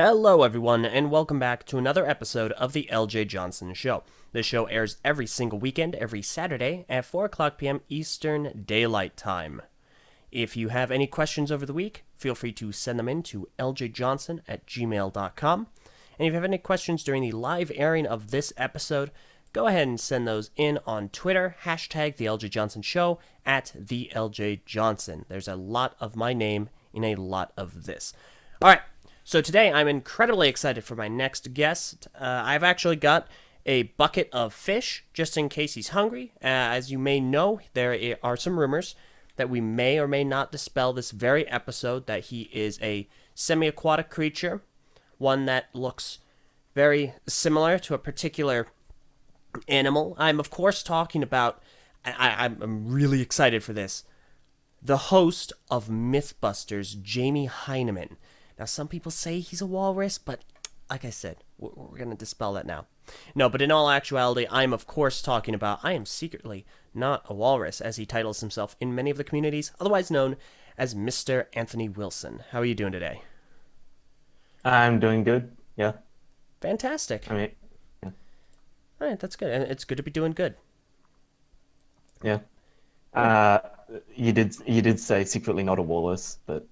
Hello, everyone, and welcome back to another episode of the Eljay Johnsen Show. This show airs every single weekend, every Saturday at 4 o'clock p.m. Eastern Daylight Time. If you have any questions over the week, feel free to send them in to ljjohnson@gmail.com. And if you have any questions during the live airing of this episode, go ahead and send those in on Twitter, hashtag The Eljay Johnsen Show, at The Eljay Johnsen. There's a lot of my name in a lot of this. All right. So today I'm incredibly excited for my next guest. I've actually got a bucket of fish just in case he's hungry. As you may know, there are some rumors that we may or may not dispel this very episode that he is a semi-aquatic creature, one that looks very similar to a particular animal. I'm of course talking about, I'm really excited for this, the host of Mythbusters, Jamie Heineman. Now, some people say he's a walrus, but like I said, we're going to dispel that now. No, but in all actuality, I'm of course talking about I am secretly not a walrus, as he titles himself in many of the communities, otherwise known as Mr. Anthony Wilson. How are you doing today? I'm doing good. Yeah. Fantastic. I mean, yeah. All right, that's good. And it's good to be doing good. Yeah. All right. Uh, you did say secretly not a walrus, but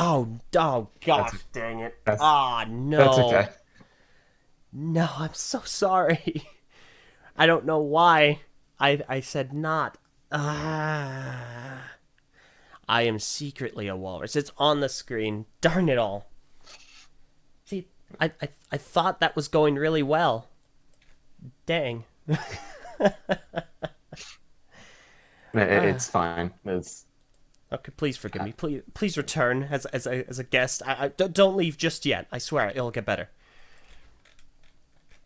Oh, that's gosh, dang it. that's Ah, that's no. okay. No, I'm so sorry. I don't know why I said not. Ah. I am secretly a walrus. It's on the screen. Darn it all. See, I thought that was going really well. Dang. It's Ah. fine. It's Okay, please forgive uh, me. Please return as a guest. Don't leave just yet. I swear it'll get better.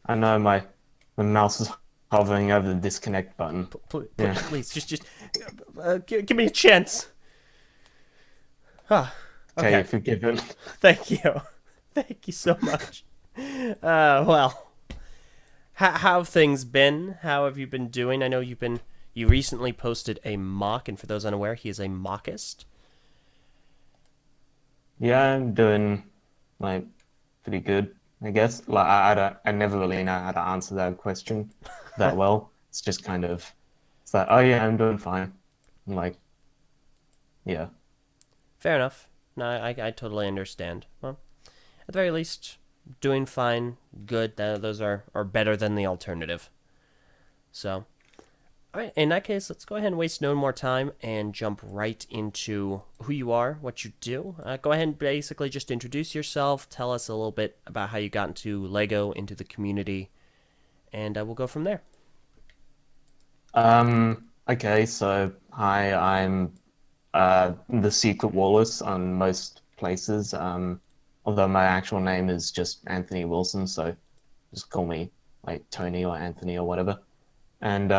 I know my mouse is hovering over the disconnect button. Yeah. Please, give me a chance. Ah, Okay, you're okay. forgiven. Thank you. Thank you so much. Well, how have things been? How have you been doing? I know you recently posted a mock, and for those unaware, he is a mockist. Yeah, I'm doing like pretty good, I guess. Like I never really know how to answer that question that well. It's just kind of it's like, oh yeah, I'm doing fine. I'm like, yeah. Fair enough. No, I totally understand. Well, at the very least, doing fine, good. Those are better than the alternative. So, all right, in that case, let's go ahead and waste no more time and jump right into who you are, what you do. Go ahead and basically just introduce yourself, tell us a little bit about how you got into Lego, into the community, and we'll go from there. Okay, so hi, I'm the secret walrus on most places. Although my actual name is just Anthony Wilson, so just call me like Tony or Anthony or whatever. And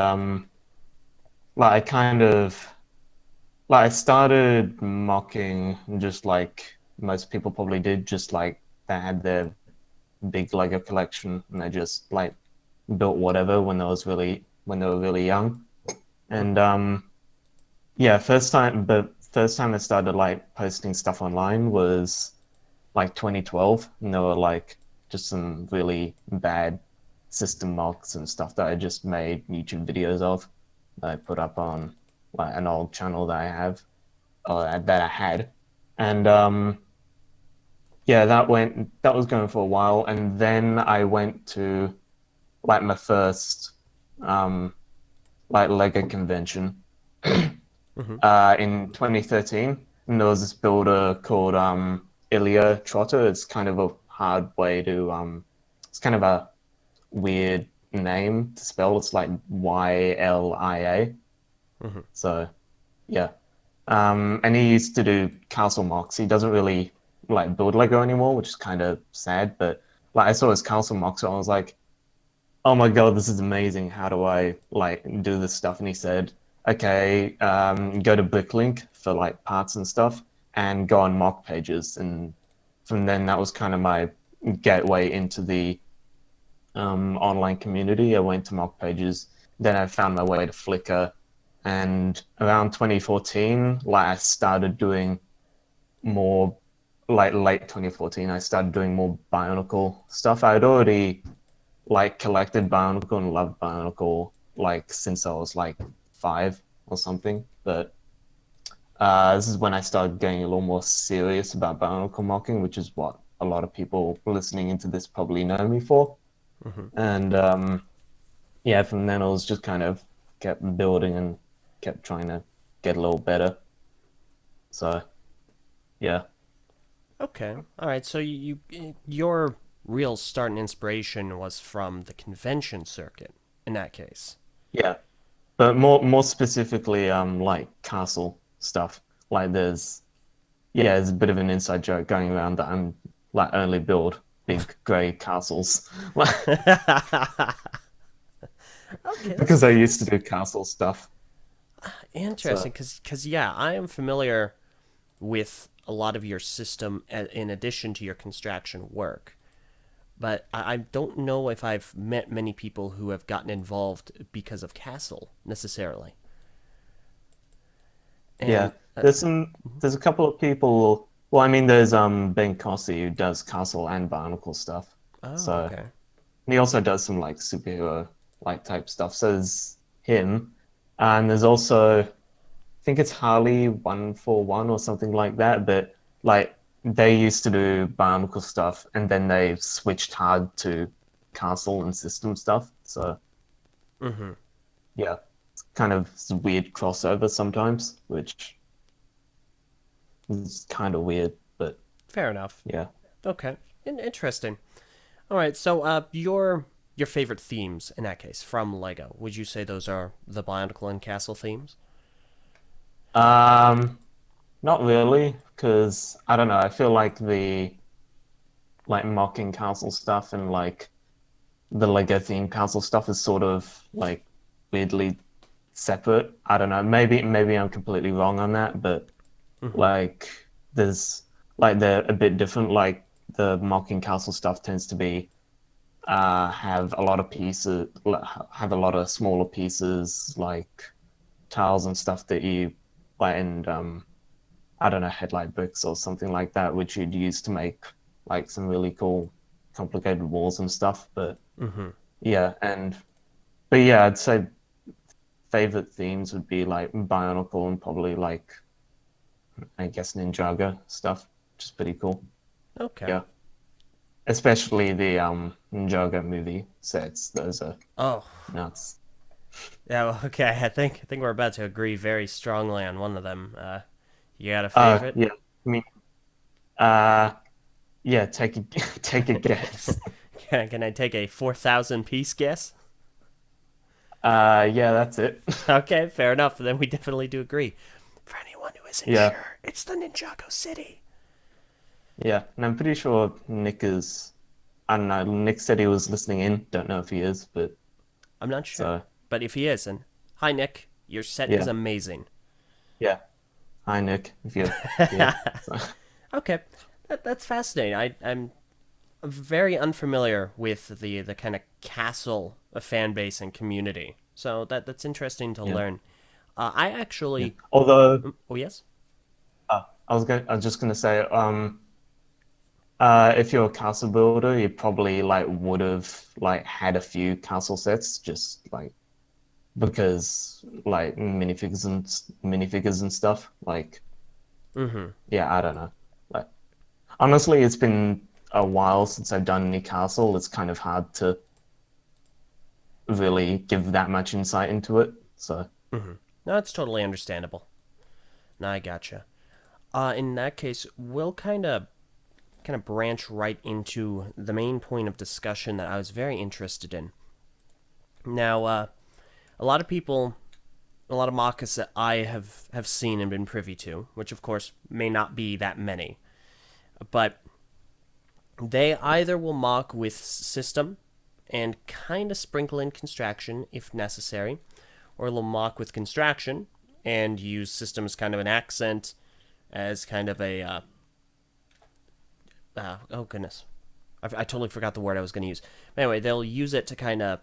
like I kind of like I started mocking just like most people probably did, just like they had their big Lego collection and they just like built whatever when they were really young. And yeah, first time I started like posting stuff online was like 2012, and there were like just some really bad system mocks and stuff that I just made YouTube videos of that I put up on like an old channel that I have or that I had, and yeah, that was going for a while, and then I went to like my first um like Lego convention Mm-hmm. in 2013, and there was this builder called Ilya Trotter. It's kind of a hard way to it's kind of a weird name to spell. It's like YLIA. Mm-hmm. So yeah, and he used to do castle mocks. He doesn't really like build Lego anymore, which is kind of sad. But like I saw his castle mocks, so I was like, oh my God, this is amazing. How do I like do this stuff? And he said, okay, go to Bricklink for like parts and stuff and go on mock pages. And from then that was kind of my gateway into the online community. I went to mock pages. Then I found my way to Flickr. And around 2014, like I started doing more like late 2014, I started doing more Bionicle stuff. I had already like collected Bionicle and loved Bionicle like since I was like 5 or something. But this is when I started getting a little more serious about Bionicle mocking, which is what a lot of people listening into this probably know me for. Hmm. And yeah, from then I was just kind of kept building and kept trying to get a little better. So yeah, Okay. All right. So your real start and inspiration was from the convention circuit in that case. yeah. But more specifically, like castle stuff. Like there's a bit of an inside joke going around that I'm like only build big grey castles. Like Okay, because I used to that's do castle stuff. interesting So because yeah, I am familiar with a lot of your system in addition to your construction work. But I don't know if I've met many people who have gotten involved because of Castle necessarily. yeah, And there's a couple of people. Well, I mean, there's Ben Cossey who does castle and barnacle stuff. oh, So okay. he also does some like superhero like type stuff. So there's him, and there's also I think it's Harley 141 or something like that. But like they used to do barnacle stuff, and then they switched hard to castle and system stuff. So Mm-hmm. yeah, it's kind of weird crossover sometimes, which is kind of weird. But Fair enough. yeah. Okay. Interesting. All right. So, your favorite themes in that case from Lego? Would you say those are the Bionicle and Castle themes? Um, Not really, because I don't know. I feel like the like mocking council stuff and like the Lego theme council stuff is sort of like weirdly separate. I don't know. Maybe I'm completely wrong on that, but Mm-hmm. like there's like they're a bit different. Like the mocking council stuff tends to be have a lot of pieces, have a lot of smaller pieces like tiles and stuff that you like and I don't know, headlight bricks or something like that, which you'd use to make like some really cool, complicated walls and stuff. But Mm-hmm. yeah, but yeah, I'd say favorite themes would be like Bionicle and probably like I guess Ninjago stuff, which is pretty cool. Okay. Yeah, especially the Ninjago movie sets; those are Oh, nuts. yeah. Well, okay. I think we're about to agree very strongly on one of them. You got a favorite? Yeah, I mean, uh, yeah, take a take a guess. Can I take a 4,000 piece guess? Yeah, that's it. Okay, fair enough. Then we definitely do agree. For anyone who isn't Yeah. sure, it's the Ninjago City. Yeah, and I'm pretty sure Nick is. I don't know. Nick said he was listening in. Don't know if he is, but I'm not sure. so But if he is, and hi, Nick. Your set is yeah, amazing. yeah. Hi, Nick, if you're here. So, Okay, that's fascinating. I'm very unfamiliar with the kind of castle fan base and community. So that's interesting to yeah, learn. I yeah. actually. Although, Oh, yes? I was just gonna say, if you're a castle builder, you probably like would have like had a few castle sets, just like because like minifigures and stuff. Like, Mm-hmm. yeah, I don't know. Like, honestly, it's been a while since I've done any castle. It's kind of hard to really give that much insight into it. So Mm-hmm. No, it's totally understandable. No, I gotcha. In that case, we'll kind of branch right into the main point of discussion that I was very interested in. Now, a lot of people, a lot of mockers that I have seen and been privy to, which of course may not be that many, but they either will mock with system and kind of sprinkle in construction if necessary, or they'll mock with construction and use system as kind of an accent, as kind of a oh goodness, I totally forgot the word I was going to use. But anyway, they'll use it to kind of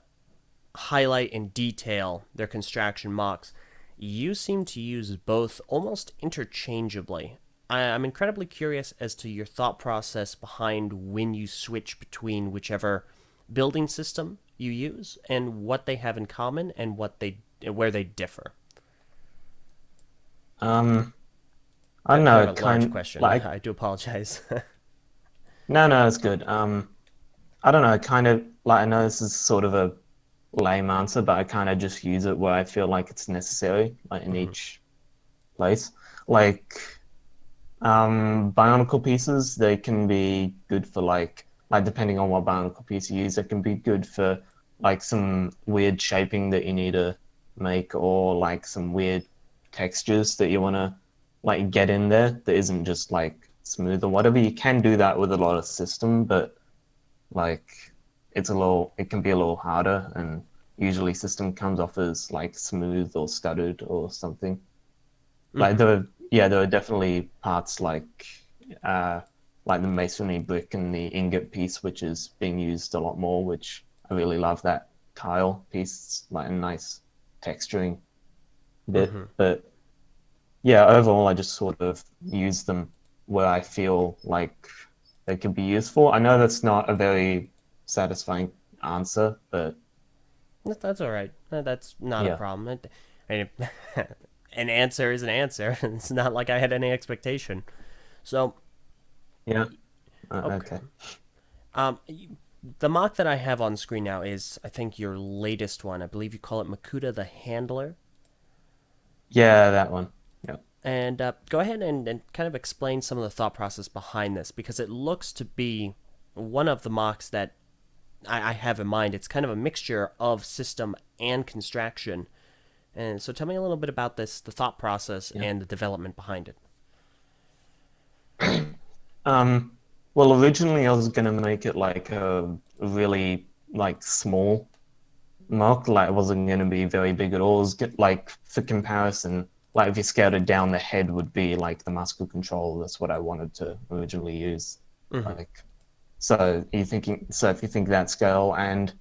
highlight and detail their construction mocks. You seem to use both almost interchangeably. I'm incredibly curious as to your thought process behind when you switch between whichever building system you use and what they have in common and where they differ. Um, I don't Kind know, of a large kind question. like I do apologize. no, it's good. I don't know, kind of like I know this is sort of a lame answer, but I kind of just use it where I feel like it's necessary, like in Hmm. each place. Like bionicle pieces, they can be good for like depending on what bionicle piece you use, it can be good for like some weird shaping that you need to make or like some weird textures that you want to like get in there that isn't just like smooth or whatever. You can do that with a lot of system, but like it can be a little harder and usually system comes off as like smooth or studded or something. Like Hmm. there are definitely parts uh like the masonry brick and the ingot piece, which is being used a lot more, which I really love that tile piece, like a nice texturing bit. Hmm. But yeah, overall I just sort of use them where I feel like they could be useful. I know that's not a very satisfying answer, but That's all right. That's not a yeah. problem. I mean, an answer is an answer. It's not like I had any expectation. So, Yeah. okay. Okay. Um, the mock that I have on screen now is, I think, your latest one. I believe you call it Makuta the Handler. Yeah, that one. Yeah. And go ahead and kind of explain some of the thought process behind this because it looks to be one of the mocks that I have in mind. It's kind of a mixture of system and construction. And so tell me a little bit about this, the thought process Yeah. and the development behind it. Um, well, originally I was gonna make it like a really like small mark, like it wasn't gonna be very big at all. It was like for comparison, like if you scaled it down, the head would be like the muscle control. That's what I wanted to originally use. Mm-hmm. Like, so if you think that scale, and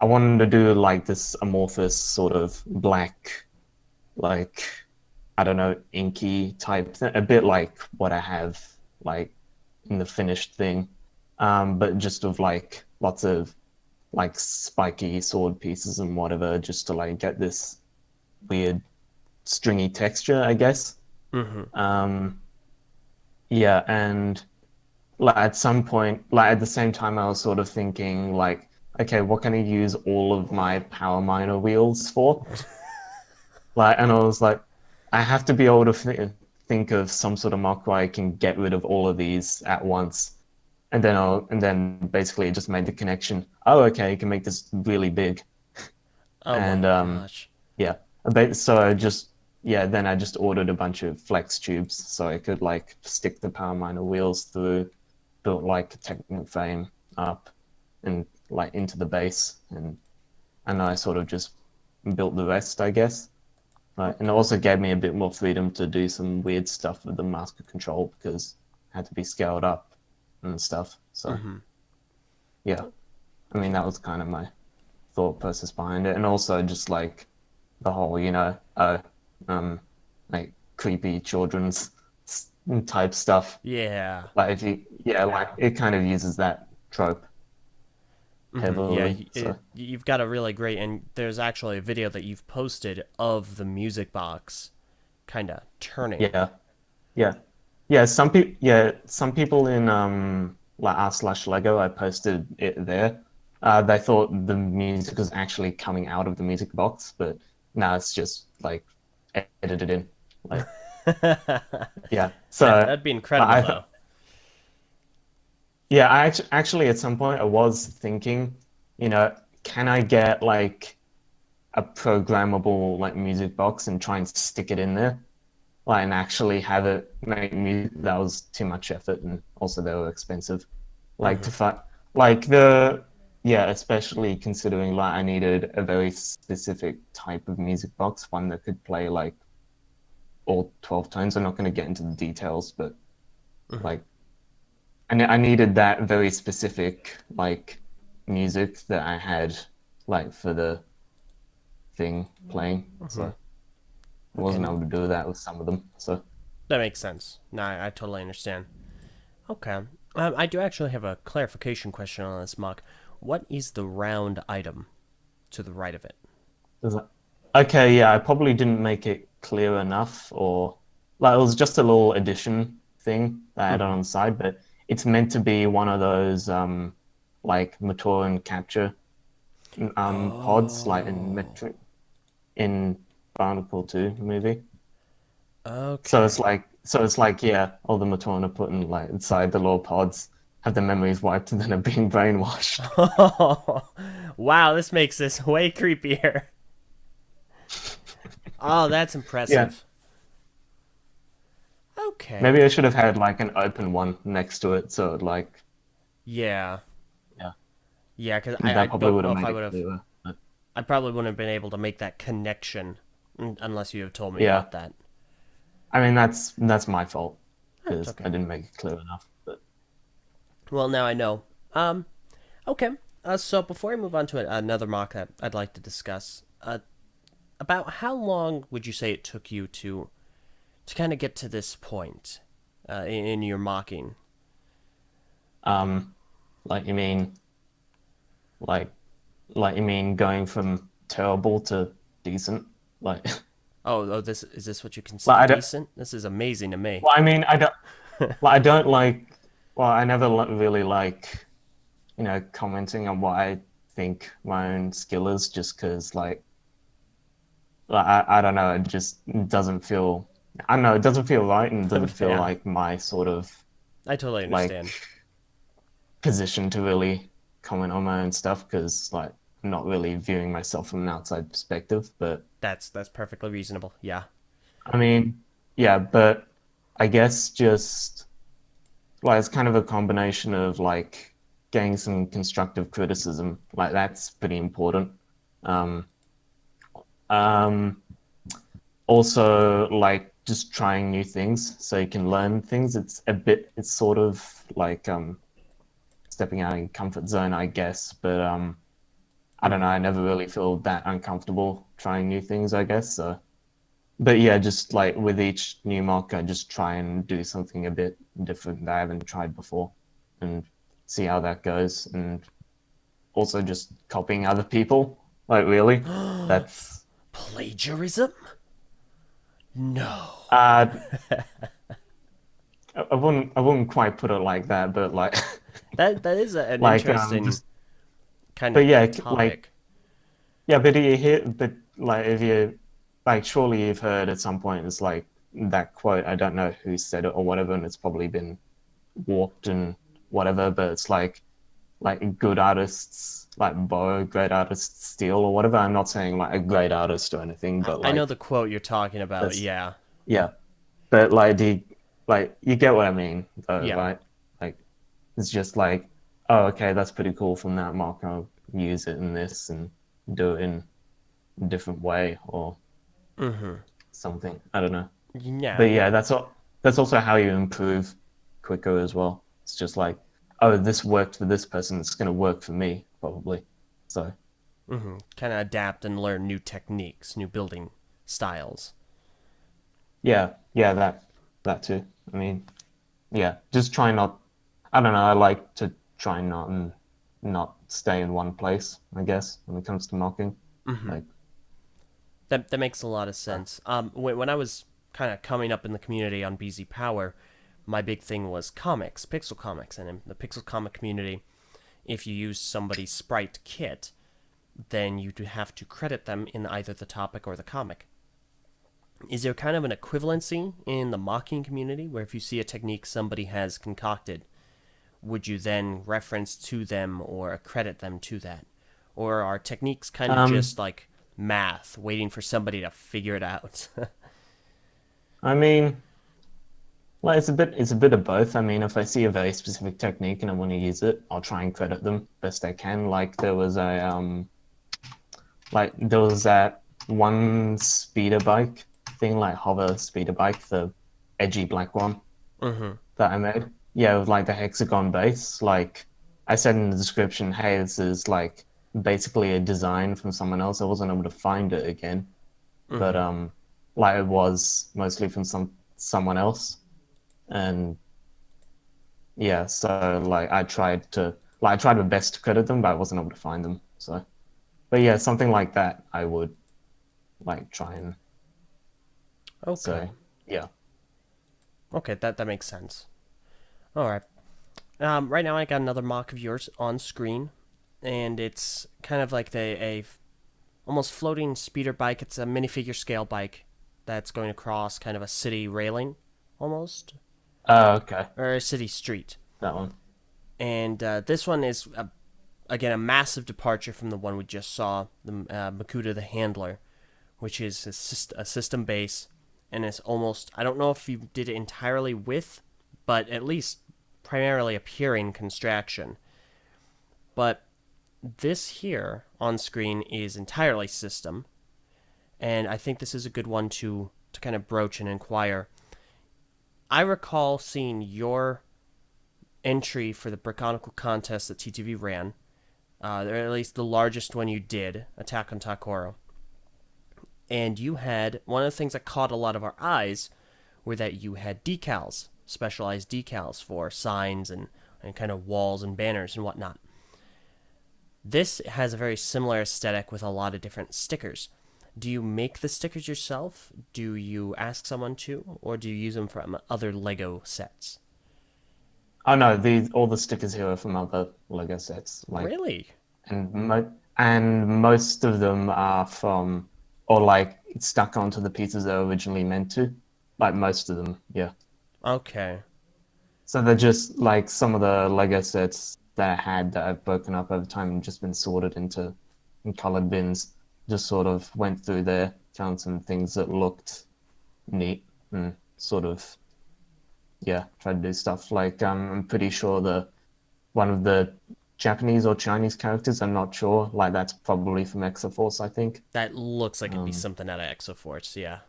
I wanted to do like this amorphous sort of black, like I don't know, inky type thing, a bit like what I have like in the finished thing, but just of like lots of like spiky sword pieces and whatever, just to like get this weird stringy texture, I guess. Mm-hmm. Um, yeah, and like at some point, like at the same time, I was sort of thinking like, okay, what can I use all of my power miner wheels for? Like, and I was like, I have to be able to think of some sort of mock where I can get rid of all of these at once. And then basically it just made the connection. Oh, okay, you can make this really big. Oh And my gosh. yeah, so I just yeah, then I just ordered a bunch of flex tubes so I could like stick the power miner wheels through, built like a technical frame up and like into the base, and I sort of just built the rest, I guess. And it Okay. also gave me a bit more freedom to do some weird stuff with the master control because it had to be scaled up and stuff. So Mm-hmm. yeah, I mean that was kind of my thought process behind it, and also just like the whole, um, like creepy children's type stuff. Yeah. Like if you, yeah, like it kind of uses that trope Mm-hmm. Yeah. heavily. So You've got a really great, and there's actually a video that you've posted of the music box kind of turning. yeah, yeah, some people in like r slash Lego, I posted it there. They thought the music was actually coming out of the music box, but no, it's just like edited in. Like yeah, so That'd be like incredible, though. yeah, actually at some point I was thinking, can I get like a programmable like music box and try and stick it in there, like and actually have it make music? That was too much effort, and also they were expensive. Like Mm-hmm. to find like the yeah, especially considering like I needed a very specific type of music box, one that could play like all 12 tones. I'm not going to get into the details, but Mm-hmm. like and I needed that very specific like music that I had like for the thing playing. So Mm-hmm. I Okay. wasn't able to do that with some of them. So That makes sense. No, I totally understand. Okay. I do actually have a clarification question on this mock. What is the round item to the right of it? Does that... Okay, yeah, I probably didn't make it clear enough, or like it was just a little addition thing that I had Mm-hmm. on the side, but it's meant to be one of those like mature and capture pods, like in Oh. metric in Barnacle 2 movie. Okay. So it's like yeah, all the Matorn are put in like inside the little pods, have their memories wiped, and then are being brainwashed. Wow, this makes this way creepier. Oh, that's Yeah, impressive. Okay. maybe I should have had like an open one next to it, so like Yeah. yeah, Yeah, because I that probably don't would know have if made I it would have. clearer. But I probably wouldn't have been able to make that connection unless you have told me yeah, about that. I mean that's my fault That's because I okay. didn't make it clear enough. But Well, now I know. Okay. So before I move on to another mock that I'd like to discuss, about how long would you say it took you to kind of get to this point in your mocking? um, like you mean like like you mean going from terrible to decent? Like Oh, this is this what you consider like I don't. decent? This is amazing to me. Well, I mean I don't. Well, I don't like. Well, I never really like, commenting on what I think my own skill is, just because, I don't know, it just doesn't feel. I don't know, it doesn't feel right, and doesn't feel Yeah, like my sort of I totally like understand. position to really comment on my own stuff, because I'm not really viewing myself from an outside perspective. But That's perfectly reasonable. Yeah. I mean, yeah, but I guess just. Like it's kind of a combination of like getting some constructive criticism. Like that's pretty important. Um, um, Also like just trying new things so you can learn things. It's sort of like stepping out of your comfort zone, I guess. But I don't know, Mm-hmm. I never really feel that uncomfortable trying new things, I guess. So but yeah, just like with each new mock, I just try and do something a bit different that I haven't tried before and see how that goes. And also just copying other people. Like really, that's Plagiarism? No. uh, I wouldn't quite put it like that, but like, That is an like interesting just, kind but of yeah, like topic. yeah, but you hear, but like if you like, surely you've heard at some point it's like that quote. I don't know who said it or whatever, and it's probably been warped and whatever, but it's like good artists like borrow, great artists steal or whatever. I'm not saying like a great artist or anything, but I know like the quote you're talking about. that's Yeah. yeah. But like you get what I mean though, Yeah. right? Like it's just like, oh okay, that's pretty cool from that mark. I'll use it in this and do it in a different way or Mm-hmm. something. I don't know. Yeah, But yeah, yeah. that's also how you improve quicker as well. It's just like, oh, this worked for this person, it's gonna work for me, probably. So Mm-hmm. Kind of adapt and learn new techniques, new building styles. yeah, yeah, that too. I mean, yeah, just try not. I don't know. I like to try not stay in one place. I guess when it comes to mocking, Mm-hmm. like, That makes a lot of sense. When I was kind of coming up in the community on BZ Power, my big thing was comics, pixel comics, and in the pixel comic community, if you use somebody's sprite kit, then you do have to credit them in either the topic or the comic. Is there kind of an equivalency in the mocking community where if you see a technique somebody has concocted, would you then reference to them or credit them to that? Or are techniques kind of um, just like math, waiting for somebody to figure it out? I mean, like it's a bit of both. I mean, if I see a very specific technique and I want to use it, I'll try and credit them best I can. Like there was that one speeder bike thing, like hover speeder bike, the edgy black one Mm-hmm. that I made. Yeah, with like the hexagon base. Like I said in the description, hey, this is like basically a design from someone else. I wasn't able to find it again, but Mm-hmm. like it was mostly from someone else, and yeah, so like I tried my best to credit them, but I wasn't able to find them. So, but yeah, something like that I would like try and so Okay. yeah. Okay, that makes sense. All right. Right now I got another mock of yours on screen, and it's kind of like a almost floating speeder bike. It's a minifigure scale bike that's going across kind of a city railing, almost, Okay, or a city street. that one. And this one is again a massive departure from the one we just saw, the Makuta the Handler, which is a system base, and it's almost, I don't know if you did it entirely with, but at least primarily appearing Constraction. But this here on screen is entirely system, and I think this is a good one to kind of broach and inquire. I recall seeing your entry for the Briconicle contest that TTV ran, or at least the largest one you did, Attack on Takoro. And you had, one of the things that caught a lot of our eyes were that you had decals, specialized decals for signs and kind of walls and banners and whatnot. This has a very similar aesthetic with a lot of different stickers. Do you make the stickers yourself? Do you ask someone to? Or do you use them from other Lego sets? Oh no, these all the stickers here are from other Lego sets. Like Really? and most of them are from or like it's stuck onto the pieces they were originally meant to. Like most of them, yeah. Okay. So they're just like some of the Lego sets that I had that I've broken up over time and just been sorted into in colored bins. Just sort of went through there, found some things that looked neat and sort of yeah, tried to do stuff. Like I'm pretty sure the one of the Japanese or Chinese characters, I'm not sure. Like that's probably from Exoforce, I think. That looks like it'd be Um, something out of Exoforce, yeah.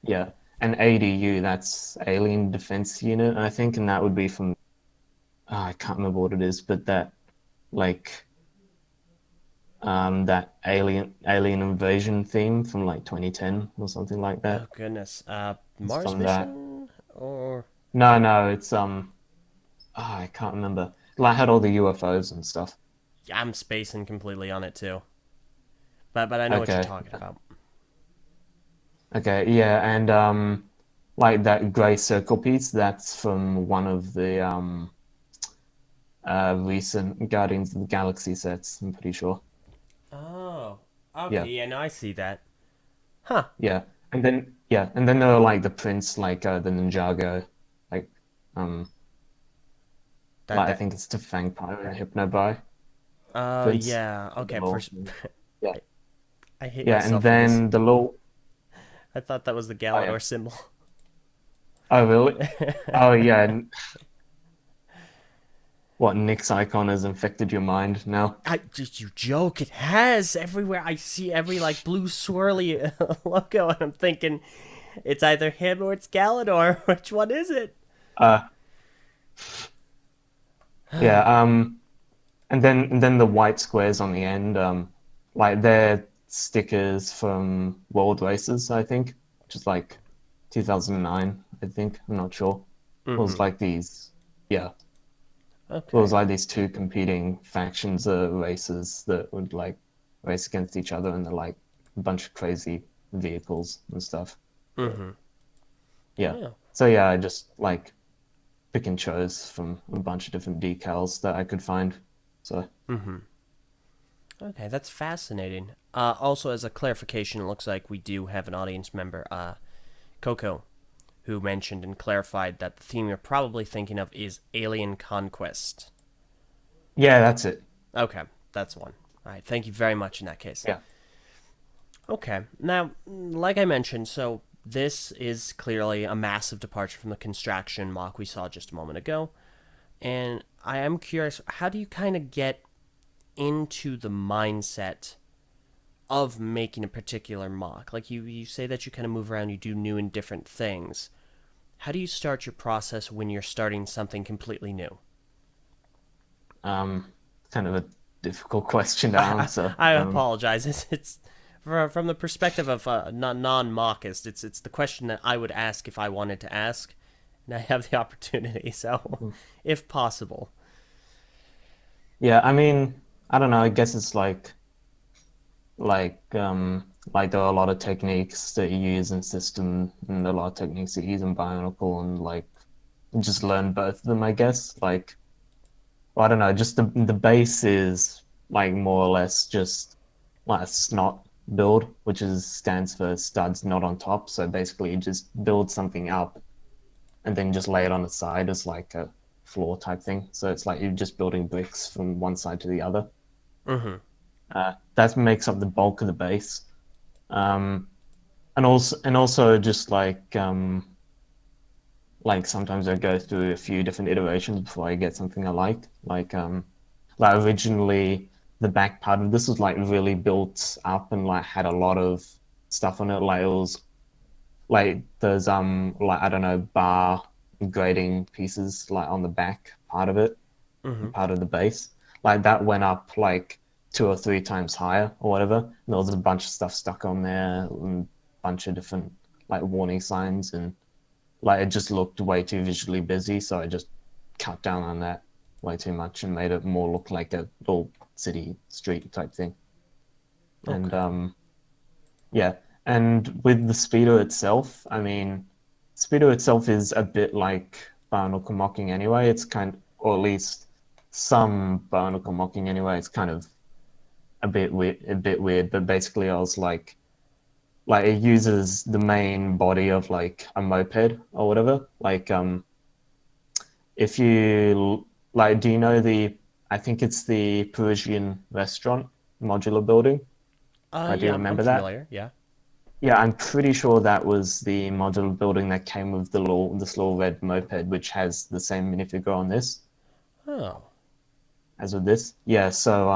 yeah. And ADU, that's Alien Defense Unit, I think, and that would be from I can't remember what it is, but that like that alien invasion theme from like 2010 or something like Oh that. goodness. It's Mars from that. mission or No, no, it's I can't remember. Like had all the UFOs and stuff. yeah, I'm spacing completely on it too. But I know what you're Okay. talking about. Okay, yeah, and like that gray circle piece, that's from one of the recent Guardians of the Galaxy sets, I'm pretty sure. Oh. Okay, Yeah, yeah, no, I see that. Huh. yeah. And then there are like the prints like the Ninjago, like um That like I that think it's the Fangpire and Hypnobuy prints. yeah. The Okay, little, first yeah. I hate Yeah, and myself for this. then the little I thought that was the oh yeah. Galador symbol. Oh really? Oh yeah, and what Nick's icon has infected your mind now? I just you joke. It has everywhere. I see every like blue swirly logo, and I'm thinking it's either him or it's Galador. Which one is it? Uh yeah, and then the white squares on the end, like they're stickers from World Races, I think, which is like 2009, I think. I'm not sure. It Mm-hmm. was like these, yeah, it was Okay. like these two competing factions of races that would like race against each other, and they're like a bunch of crazy vehicles and stuff. Mm-hmm. Yeah. Oh. So yeah, I just like pick and chose from a bunch of different decals that I could find. So Mm-hmm. Okay, that's fascinating. Also, as a clarification, it looks like we do have an audience member, Coco, who mentioned and clarified that the theme you're probably thinking of is Alien Conquest. yeah, that's it. Okay, that's one. All right, thank you very much in that case. Yeah. Okay, now, like I mentioned, so this is clearly a massive departure from the Constraction mock we saw just a moment ago. And I am curious, how do you kind of get into the mindset of making a particular mock? Like you say that you kind of move around, you do new and different things. How do you start your process when you're starting something completely new? Kind of a difficult question to answer. I apologize. It's from the perspective of non-mockist, it's the question that I would ask if I wanted to ask, and I have the opportunity. So, if possible. Yeah, I mean, I don't know. I guess it's like there are a lot of techniques that you use in system, and a lot of techniques that you use in Bionicle, and like just learn both of them, I guess. Like, well, I don't know, just the base is like more or less just like a snot build, which is stands for studs not on top. So basically, you just build something up and then just lay it on the side as like a floor type thing. So it's like you're just building bricks from one side to the other. Mm-hmm. That makes up the bulk of the base. Um, and also just like sometimes I go through a few different iterations before I get something I like. Like originally the back part of this was like really built up and like had a lot of stuff on it. Like it was like there's like I don't know bar grading pieces like on the back part of it, Mm-hmm. part of the base. Like that went up like 2 or 3 times higher or whatever. And there was a bunch of stuff stuck on there and a bunch of different like warning signs and like it just looked way too visually busy, so I just cut down on that way too much and made it more look like a little city street type thing. And Okay. yeah, and with the speedo itself, I mean, speedo itself is a bit like Bionicle mocking anyway. It's kind, or at least some Bionicle mocking anyway. It's kind of a bit weird. But basically, I was like it uses the main body of like a moped or whatever. Like if you like, do you know the? I think it's the Parisian restaurant modular building. Do you Yeah, I'm remember that? familiar. Yeah. Yeah, I'm pretty sure that was the modular building that came with this little red moped, which has the same minifigure on this Oh. as with this. Yeah, so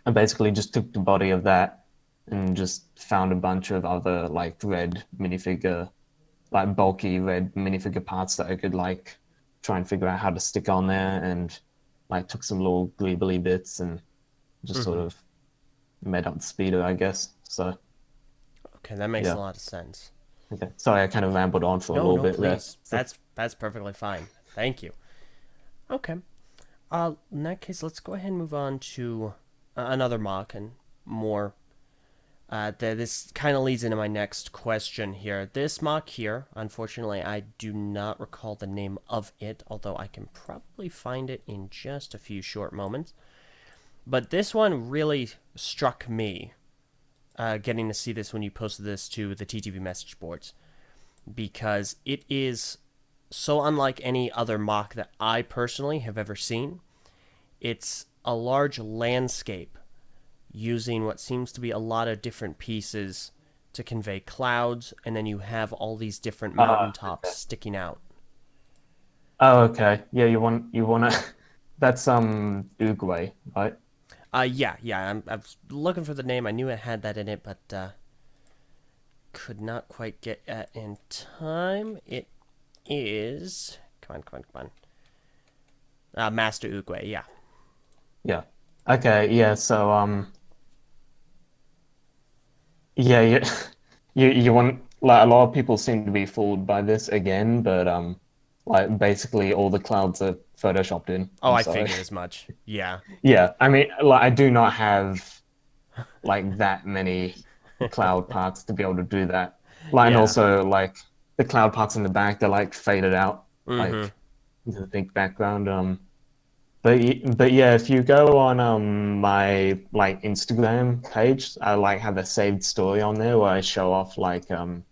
I basically just took the body of that and just found a bunch of other like red minifigure, like bulky red minifigure parts that I could like try and figure out how to stick on there, and like took some little greebly bits and just sort Mm-hmm. of made up the speedo, I guess. So Okay, that makes a yeah, lot of sense. okay. Sorry, I kind of rambled on for a No, little no, bit there. please. That's perfectly fine. Thank you. Okay. In that case, let's go ahead and move on to another mock and more. This kind of leads into my next question here. This mock here, unfortunately, I do not recall the name of it, although I can probably find it in just a few short moments. But this one really struck me, getting to see this when you posted this to the TTV message boards, because it is so unlike any other mock that I personally have ever seen. It's a large landscape using what seems to be a lot of different pieces to convey clouds, and then you have all these different mountaintops Okay. sticking out. Oh, okay. Yeah, you wanna that's Uruguay, right? Yeah. I was looking for the name. I knew it had that in it, but could not quite get it in time. It is. Come on. Master Uguay, yeah. Yeah. Okay, yeah, so yeah, you want like a lot of people seem to be fooled by this again, but like basically all the clouds are photoshopped in. Oh, I'm I sorry. figured as much. Yeah. Yeah, I mean like I do not have like that many cloud parts to be able to do that. Like and Yeah. also like the cloud parts in the back, they're like faded out Mm-hmm. like into the big background. But yeah, if you go on my like Instagram page, I like have a saved story on there where I show off like the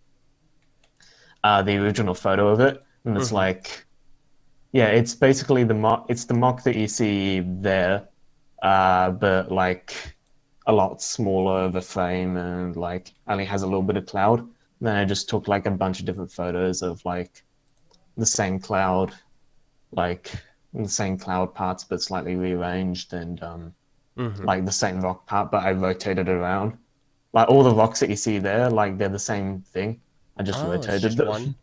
original photo of it, and it's Mm-hmm. like yeah, it's basically the mock that you see there, but like a lot smaller of a frame and like only has a little bit of cloud. And then I just took like a bunch of different photos of like the same cloud, like the same cloud parts but slightly rearranged, and Mm-hmm. like the same rock part, but I rotated it around. Like all the rocks that you see there, like they're the same thing. I just Oh, it's rotated just them. one.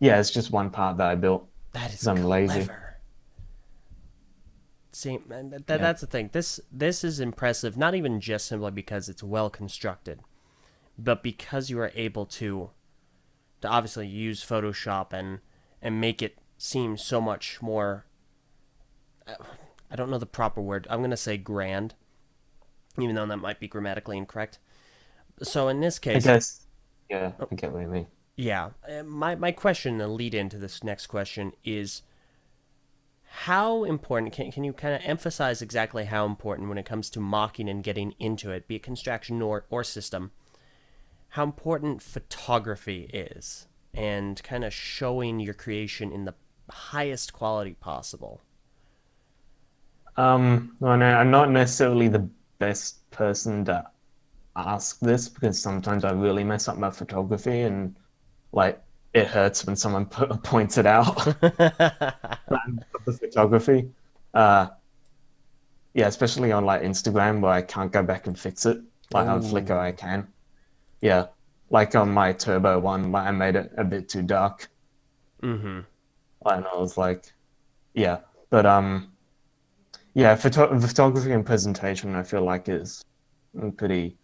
Yeah, it's just one part that I built That because is I'm lazy. clever. See, and Yeah. that's the thing. This is impressive, not even just simply because it's well constructed, but because you are able to obviously use Photoshop and make it seem so much more. I don't know the proper word. I'm gonna say grand, even though that might be grammatically incorrect. So in this I case, guess. Yeah, I get what you mean. yeah, my question, the lead into this next question is how important can you kind of emphasize exactly how important when it comes to mocking and getting into it, be it construction or system, how important photography is and kind of showing your creation in the highest quality possible. Well, no, I'm not necessarily the best person to ask this because sometimes I really mess up my photography and like it hurts when someone points it out. The photography. Uh, yeah, especially on like Instagram where I can't go back and fix it. Like on Flickr, I Oh. can. Yeah, like on my Turbo one, like I made it a bit too dark, Mm-hmm. and I was like, yeah, but yeah, photography and presentation, I feel like is pretty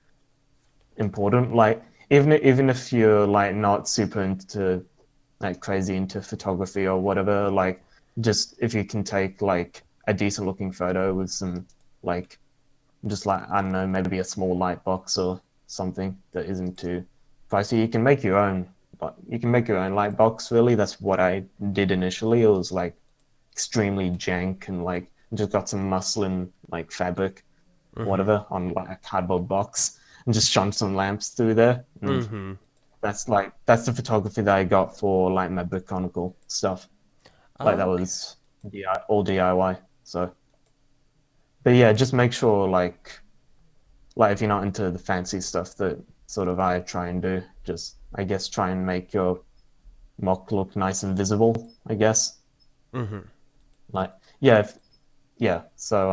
important. Like even if you're like not super into like crazy into photography or whatever, like just if you can take like a decent looking photo with some like just like I don't know, maybe a small light box or something that isn't too pricey. You can make your own, but you can make your own light box. Really, that's what I did initially. It was like extremely jank and like just got some muslin like fabric, Mm-hmm. whatever, on like a cardboard box and just shone some lamps through there. And Mm-hmm. that's the photography that I got for like my Brick Chronicle stuff. Like that Okay. was all DIY. So, but yeah, just make sure like if you're not into the fancy stuff that sort of I try and do, just I guess try and make your mock look nice and visible, I guess. Mm-hmm. Like yeah, yeah. So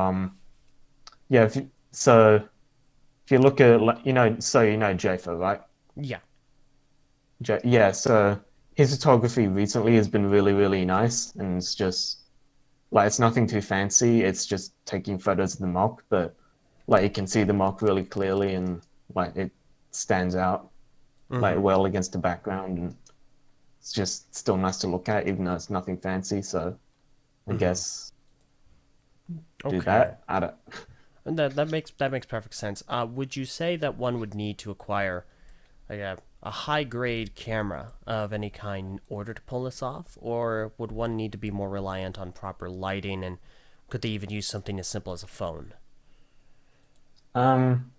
yeah, if you look at like so JFO, right? Yeah. Yeah, so his photography recently has been really, really nice, and it's just like it's nothing too fancy. It's just taking photos of the mock, but like you can see the mock really clearly, and like it stands out like Mm-hmm. well against the background, and it's just still nice to look at, even though it's nothing fancy. So I Mm-hmm. guess do Okay. that. I don't. And that makes perfect sense. Would you say that one would need to acquire like a high grade camera of any kind in order to pull this off, or would one need to be more reliant on proper lighting? And could they even use something as simple as a phone? Um,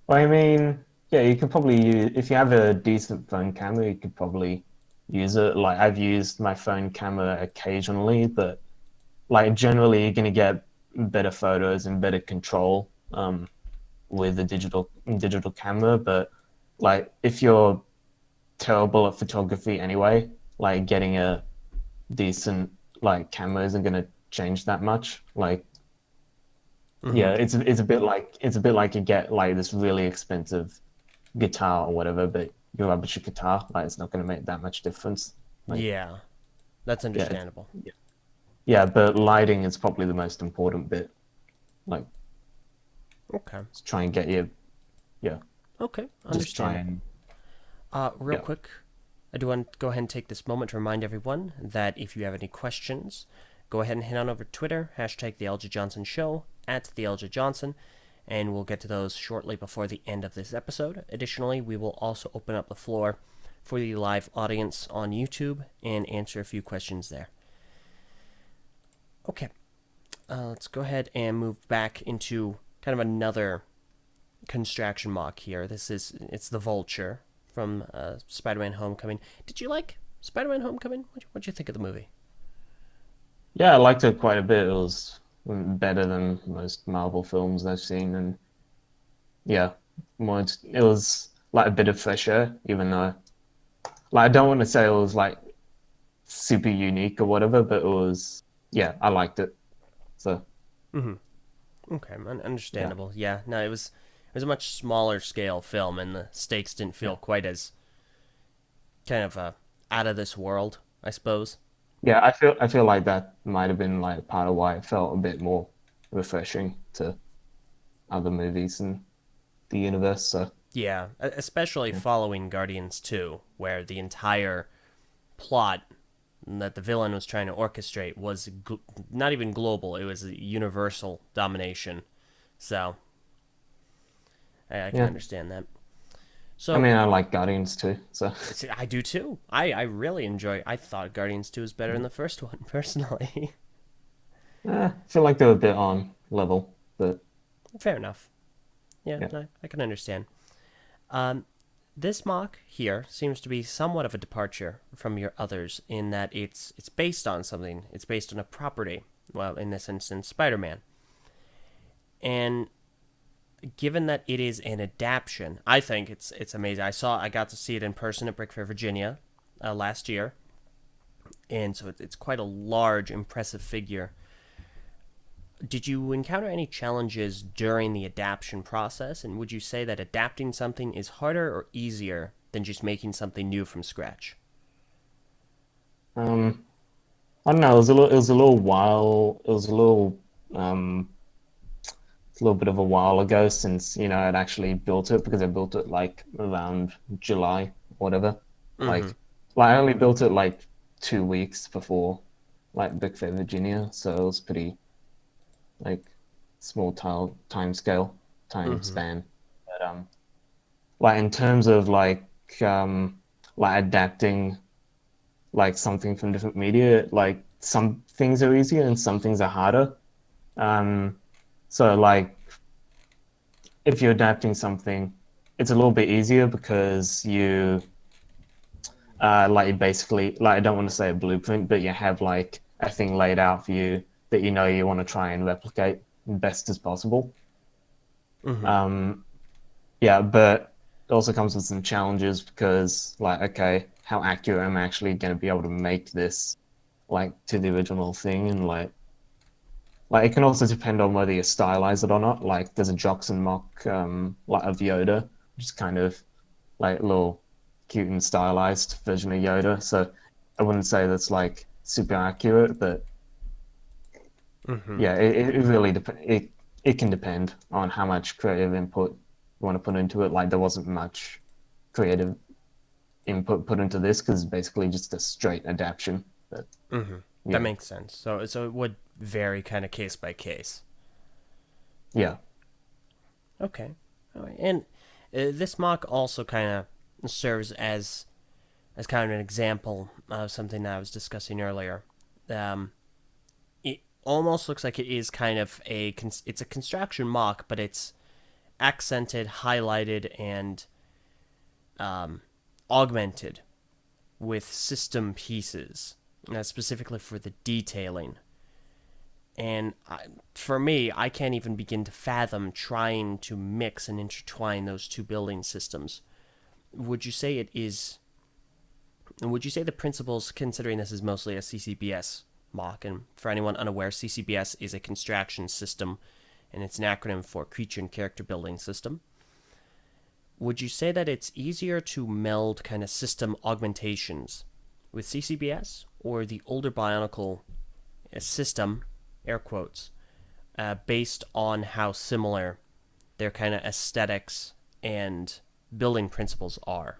well, I mean, yeah, you could probably use if you have a decent phone camera, you could probably use it. Like I've used my phone camera occasionally, but like generally you're gonna get better photos and better control with a digital camera. But like if you're terrible at photography anyway, like getting a decent like camera isn't gonna change that much. Like Mm-hmm. yeah, it's a bit like you get like this really expensive guitar or whatever, but you rubbish a guitar, like it's not gonna make that much difference. Like Yeah, that's yeah, understandable. yeah, but lighting is probably the most important bit. Like Okay. just try and get you yeah, Okay, just try understandable. and Real yeah. quick, I do want to go ahead and take this moment to remind everyone that if you have any questions, go ahead and head on over to Twitter, hashtag the Eljay Johnsen Show, at the Eljay Johnsen, and we'll get to those shortly before the end of this episode. Additionally, we will also open up the floor for the live audience on YouTube and answer a few questions there. Okay, let's go ahead and move back into kind of another construction mock here. It's the Vulture from Spider-Man: Homecoming. Did you like Spider-Man: Homecoming? What'd you think of the movie? Yeah, I liked it quite a bit. It was better than most Marvel films I've seen, and yeah, it was like a bit of fresh air, even though like I don't want to say it was like super unique or whatever, but it was yeah, I liked it. So Mm-hmm. Okay, yeah, understandable. Yeah, no, it was a much smaller scale film, and the stakes didn't yeah, feel quite as kind of out of this world, I suppose. Yeah, I feel like that might have been like part of why it felt a bit more refreshing to other movies in the universe. So Yeah, especially yeah, following Guardians 2, where the entire plot that the villain was trying to orchestrate was not even global, it was a universal domination. So, I can yeah. understand that. I So, mean, I like Guardians too. So see, I do too. I really enjoy. I thought Guardians 2 was better than the first one, personally. I feel like they're a bit on level, but Fair enough. Yeah, yeah. I can understand. Um, this mock here seems to be somewhat of a departure from your others in that it's based on something. It's based on a property. Well, in this instance, Spider-Man. And given that it is an adaptation, I think it's amazing. I got to see it in person at Brick Fair, Virginia, last year, and so it's quite a large, impressive figure. Did you encounter any challenges during the adaptation process, and would you say that adapting something is harder or easier than just making something new from scratch? Um, I don't know. Um, it's a little bit of a while ago since I'd actually built it because I built it like around July, whatever. Mm-hmm. Like, I only built it like 2 weeks before like Big Fair, Virginia, so it was pretty like small time Mm-hmm. span. But like in terms of like adapting like something from different media, like some things are easier and some things are harder. Um, so like if you're adapting something, it's a little bit easier because you like basically like I don't want to say a blueprint, but you have like a thing laid out for you that you want to try and replicate best as possible. Mm-hmm. Um, yeah, but it also comes with some challenges because like okay, how accurate am I actually going to be able to make this like to the original thing and like it can also depend on whether you stylize it or not. Like there's a Joxen mock like of Yoda, which is kind of like a little cute and stylized version of Yoda. So I wouldn't say that's like super accurate, but Mm-hmm. yeah, it really it can depend on how much creative input you want to put into it. Like there wasn't much creative input put into this because it's basically just a straight adaptation. But Mm-hmm. That yeah, makes sense. So it would vary kind of case by case. yeah, Okay. All right. And this mock also kind of serves as kind of an example of something that I was discussing earlier. Um, it almost looks like it is kind of it's a construction mock, but it's accented, highlighted, and um, augmented with system pieces, specifically for the detailing. And for me, I can't even begin to fathom trying to mix and intertwine those two building systems. Would you say it is? Would you say the principles, considering this is mostly a CCBS mock, and for anyone unaware, CCBS is a construction system, and it's an acronym for Creature and Character Building System. Would you say that it's easier to meld kind of system augmentations with CCBS or the older Bionicle system, air quotes, based on how similar their kind of aesthetics and building principles are?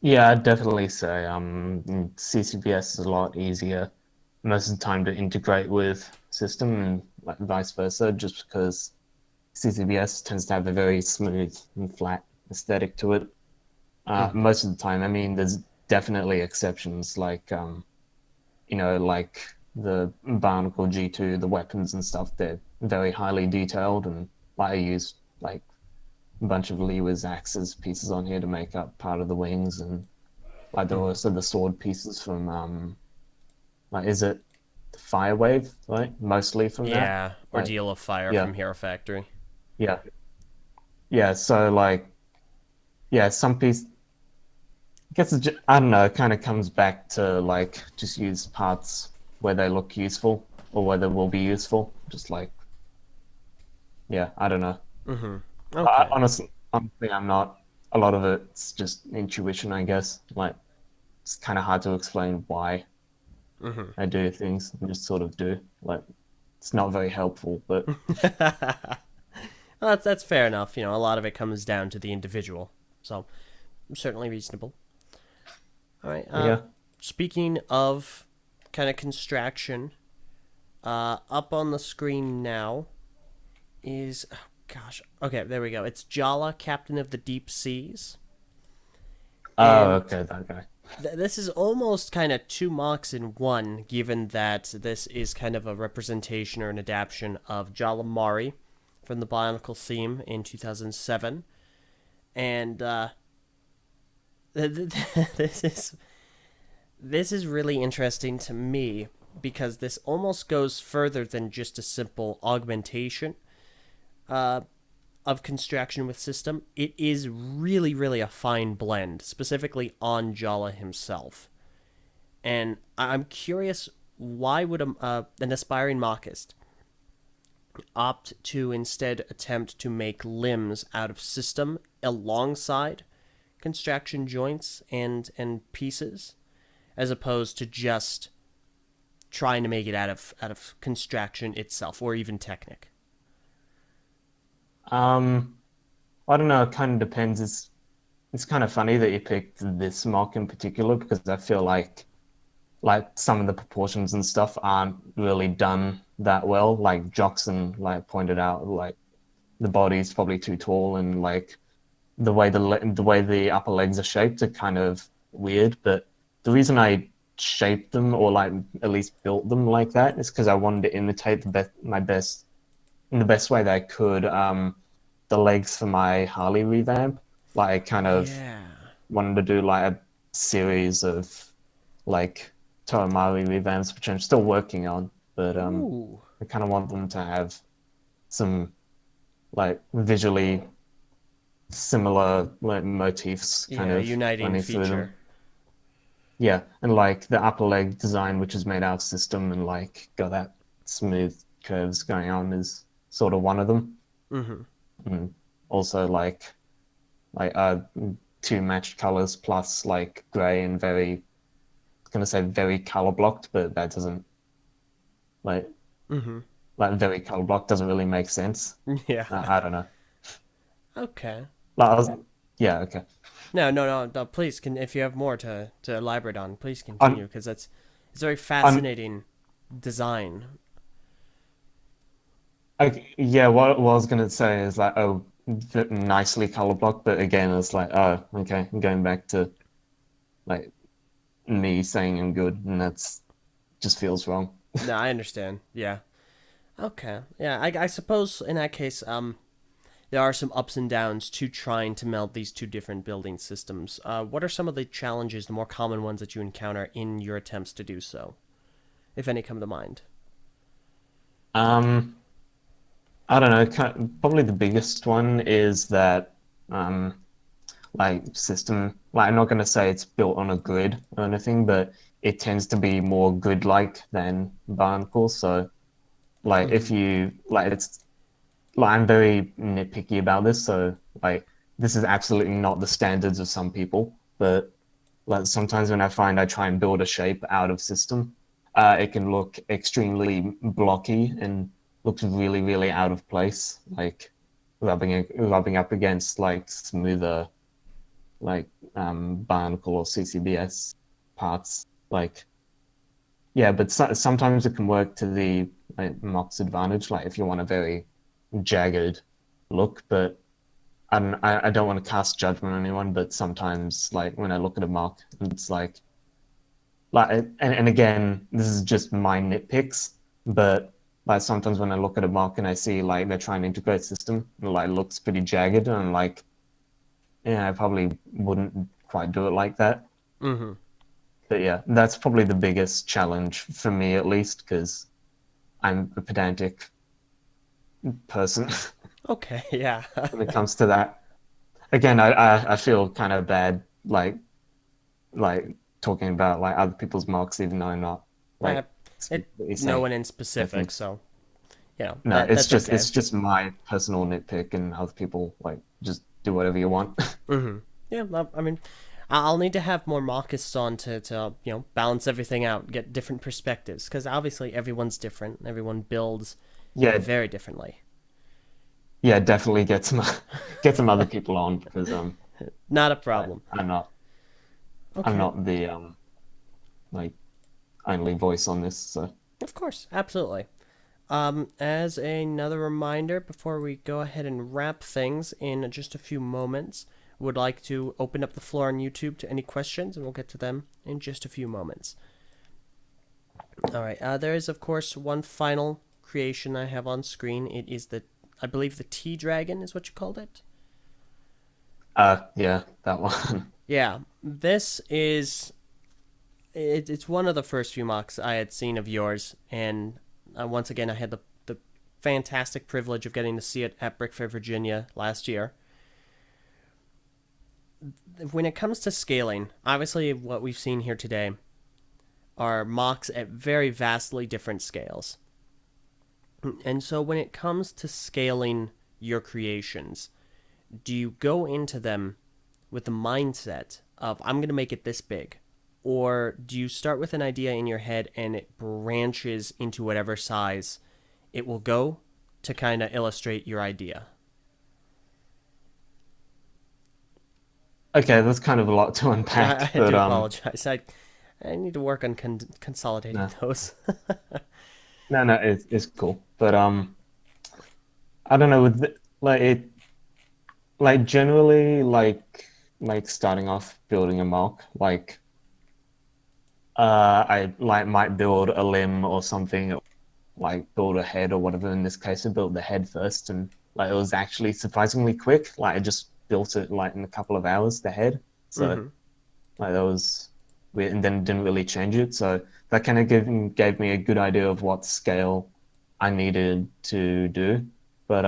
yeah. I'd definitely say CCBS is a lot easier most of the time to integrate with system and like vice versa, just because CCBS tends to have a very smooth and flat aesthetic to it. Mm-hmm. Most of the time, I mean, there's definitely exceptions, like like the Barnacle G2, the weapons and stuff. They're very highly detailed, and like I use like a bunch of Lewa's axes pieces on here to make up part of the wings, and like there are Mm-hmm. also the sword pieces from like is it the Firewave, right? Mostly from that. Yeah, Like Ordeal of Fire yeah, from Hero Factory. yeah, yeah. So like yeah, some piece I guess I don't know. It kind of comes back to like just use parts where they look useful or where they will be useful. Just like yeah, I don't know. Mm-hmm. Okay. Honestly, I'm not. A lot of it's just intuition, I guess. Like it's kind of hard to explain why Hmm. I do things. I just sort of do. Like, it's not very helpful, but Well, that's fair enough. A lot of it comes down to the individual, so certainly reasonable. All right. yeah. Speaking of kind of construction, up on the screen now is oh gosh. Okay, there we go. It's Jala, Captain of the Deep Seas, Oh, and okay, that guy. this is almost kind of two mocks in one, given that this is kind of a representation or an adaptation of Jalamari from the Bionicle theme in 2007, and this is really interesting to me because this almost goes further than just a simple augmentation uh, of construction with system. It is really, really a fine blend, specifically on Jala himself. And I'm curious, why would an aspiring MOCist opt to instead attempt to make limbs out of system alongside construction joints and pieces, as opposed to just trying to make it out of construction itself or even Technic? Um, I don't know. It kind of depends. It's kind of funny that you picked this mock in particular because I feel like some of the proportions and stuff aren't really done that well. Like Jockson like pointed out, like the body's probably too tall and like the way the upper legs are shaped are kind of weird. But the reason I shaped them or like at least built them like that is because I wanted to imitate my best in the best way that I could. The legs for my Harley revamp. Like I kind of Yeah. wanted to do like a series of like Toomari revamps, which I'm still working on, but Ooh. I kind of want them to have some like visually similar like motifs kind Yeah, of uniting running through feature. them. Yeah, and like the upper leg design, which is made out of system and like got that smooth curves going on, is sort of one of them. Mm-hmm. And also like two matched colors plus like gray and very gonna say very color blocked, but that doesn't like Mm-hmm. very color blocked doesn't really make sense. Yeah. I don't know. Okay. Like, yeah, okay. No, no, no, no. Please, if you have more to elaborate on, please continue I'm, because it's a very I'm, fascinating design. yeah. What I was gonna say is like, oh, nicely color blocked, but again, it's like, oh, okay, I'm going back to like me saying I'm good, and that's just feels wrong. No, I understand. Yeah. Okay. Yeah. I suppose in that case, there are some ups and downs to trying to meld these two different building systems. What are some of the challenges, the more common ones that you encounter in your attempts to do so, if any come to mind? Um, I don't know. Probably the biggest one is that um, like system. Like I'm not going to say it's built on a grid or anything, but it tends to be more grid-like than Barnacle. So like Mm-hmm. if you like, it's like I'm very nitpicky about this. So like this is absolutely not the standards of some people, but like sometimes when I find I try and build a shape out of system, it can look extremely blocky and looks really, really out of place, like rubbing up against like smoother like Barnacle or CCBS parts. Like yeah, but sometimes it can work to the like, Mock's advantage. Like if you want a very jagged look, but I don't want to cast judgment on anyone, but sometimes like when I look at a mock, it's like and again, this is just my nitpicks, but like sometimes when I look at a mock and I see like they're trying to integrate system, it like looks pretty jagged, and I'm like, yeah, I probably wouldn't quite do it like that. Mm-hmm. But yeah, that's probably the biggest challenge for me at least, because I'm a pedantic person Okay. Yeah. when it comes to that. Again, I feel kind of bad like talking about like other people's marks, even though I'm not uh, like it. specifically No saying one in I specific, think so no, that's okay. it's just my personal nitpick, and other people like just do whatever you want. Mm-hmm. Yeah. I mean, I'll need to have more MOCists on to balance everything out, get different perspectives, because obviously everyone's different. Everyone builds Yeah, very differently. yeah, definitely get some get some other people on because Not a I, problem. I'm not I'm Okay. not the like only voice on this. So Of course, absolutely. As another reminder, before we go ahead and wrap things in just a few moments, would like to open up the floor on YouTube to any questions, and we'll get to them in just a few moments. All right. There is, of course, one final creation I have on screen. It is I believe the Tea Dragon is what you called it. yeah, that one. Yeah, this is it's one of the first few mocks I had seen of yours, and once again I had the fantastic privilege of getting to see it at Brick Fair, Virginia last year. When it comes to scaling, obviously what we've seen here today are mocks at very vastly different scales. And so when it comes to scaling your creations, do you go into them with the mindset of I'm going to make it this big? Or do you start with an idea in your head and it branches into whatever size it will go to kind of illustrate your idea? Okay, that's kind of a lot to unpack, I but do apologize. I need to work on consolidating no, those. no, it's cool. But I don't know like it like generally like starting off building a mock I like might build a limb or something, like build a head or whatever. In this case, I built the head first, and like it was actually surprisingly quick. Like I just built it like in a couple of hours, the head. So Mm-hmm. like that was weird, and then didn't really change it. So that kind of gave me a good idea of what scale I needed to do. But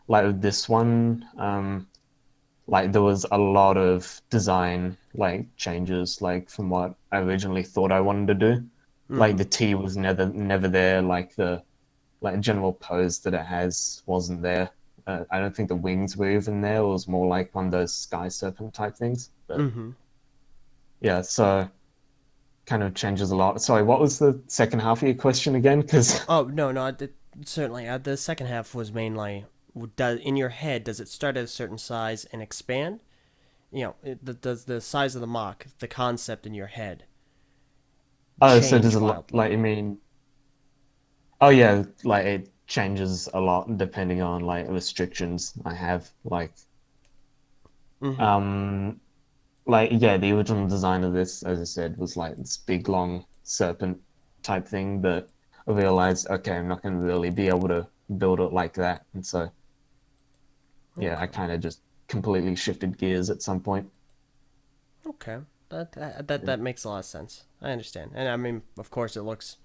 like with this one, like there was a lot of design like changes like from what I originally thought I wanted to do. Like Mm-hmm. the T was never there, like the like general pose that it has wasn't there. I don't think the wings were even there. It was more like one of those sky serpent type things. But Mm-hmm. yeah, so kind of changes a lot. Sorry, what was the second half of your question again? Because Oh no, no, certainly. The second half was mainly does in your head. Does it start at a certain size and expand? Does the size of the mock, the concept in your head, oh, so does change a lot wildly? like you mean? Oh yeah, like it changes a lot depending on like restrictions I have. Mm-hmm. Um, like yeah, the original design of this, as I said, was like this big long serpent type thing, but I realized okay, I'm not going to really be able to build it like that, and so yeah, I Okay. kind of just completely shifted gears at some point. Okay. That makes a lot of sense. I understand, and I mean, of course, it looks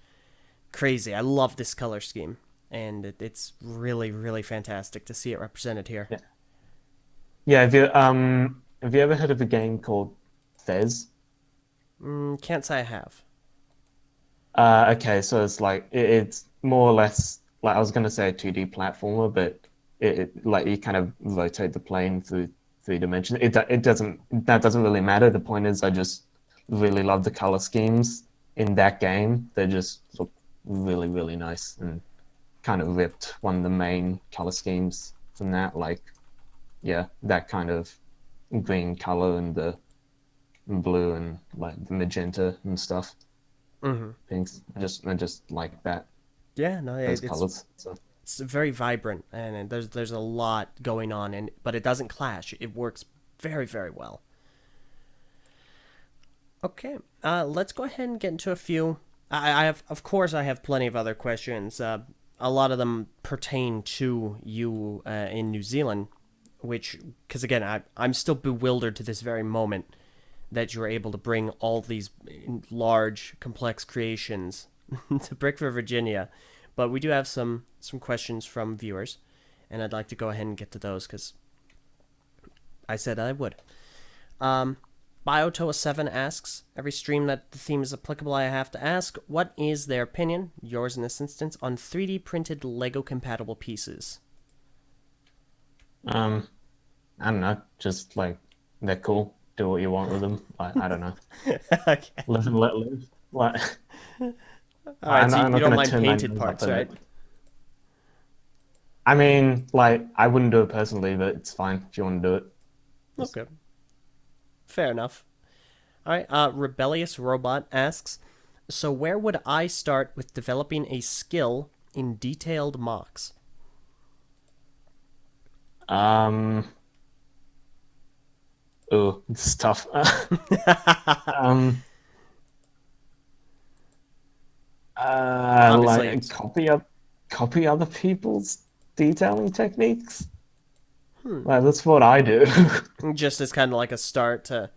crazy. I love this color scheme, and it's really, really fantastic to see it represented here. Yeah, yeah. Have you ever heard of a game called Fez? Can't say I have. Okay, so it's like it's more or less like I was gonna say a 2D platformer, but like you kind of rotate the plane through three dimensions. It doesn't that doesn't really matter. The point is I just really love the color schemes in that game. They just look really nice and kind of ripped one of the main color schemes from that. Like yeah, that kind of green color and the blue and like the magenta and stuff. Mm-hmm. Pinks. I just like that Yeah, no, those it's colors. So very vibrant, and there's a lot going on, and but it doesn't clash. It works very, very well. Okay, let's go ahead and get into a few. I have, of course, I have plenty of other questions. A lot of them pertain to you in New Zealand, which, because again, I'm still bewildered to this very moment that you were able to bring all these large, complex creations to Brickford, Virginia. But we do have some questions from viewers, and I'd like to go ahead and get to those because I said I would. Um, Biotoa7 asks, every stream that the theme is applicable, I have to ask, what is their opinion, yours in this instance, on 3D printed Lego compatible pieces? um, I don't know, just like they're cool. do what you want with them. Like, I don't know, Okay. live and let live. Like, All right, so I'm you not don't gonna mind turn my painted nose up parts, at right? it. I mean, like, I wouldn't do it personally, but it's fine if you want to do it. Just, Okay. Fair enough. All right, Rebellious Robot asks, so where would I start with developing a skill in detailed mocks? um, oh, it's tough. Um, Obviously, like it's copy other people's detailing techniques. Like that's what I do. just as kind of like a start to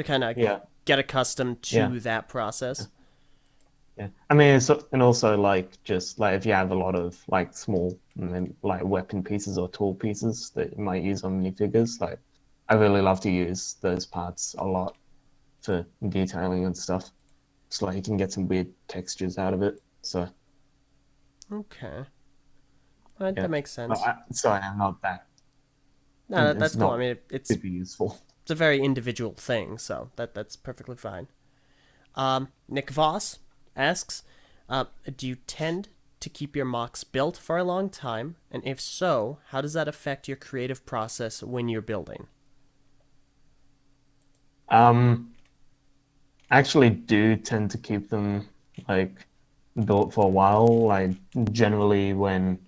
kind of Yeah, get accustomed yeah, to that yeah. process. Yeah. I mean, and also like just like if you have a lot of like small like weapon pieces or tool pieces that you might use on minifigures, like I really love to use those parts a lot for detailing and stuff. So like you can get some weird textures out of it. So Okay, all right, yeah, that makes but sense. sorry, I'm not that. No, It's that's cool. I not mean, it's super useful. it's a very individual thing, so that's perfectly fine. Nick Voss asks, do you tend to keep your mocks built for a long time? And if so, how does that affect your creative process when you're building? Um, I actually do tend to keep them like built for a while. Like generally when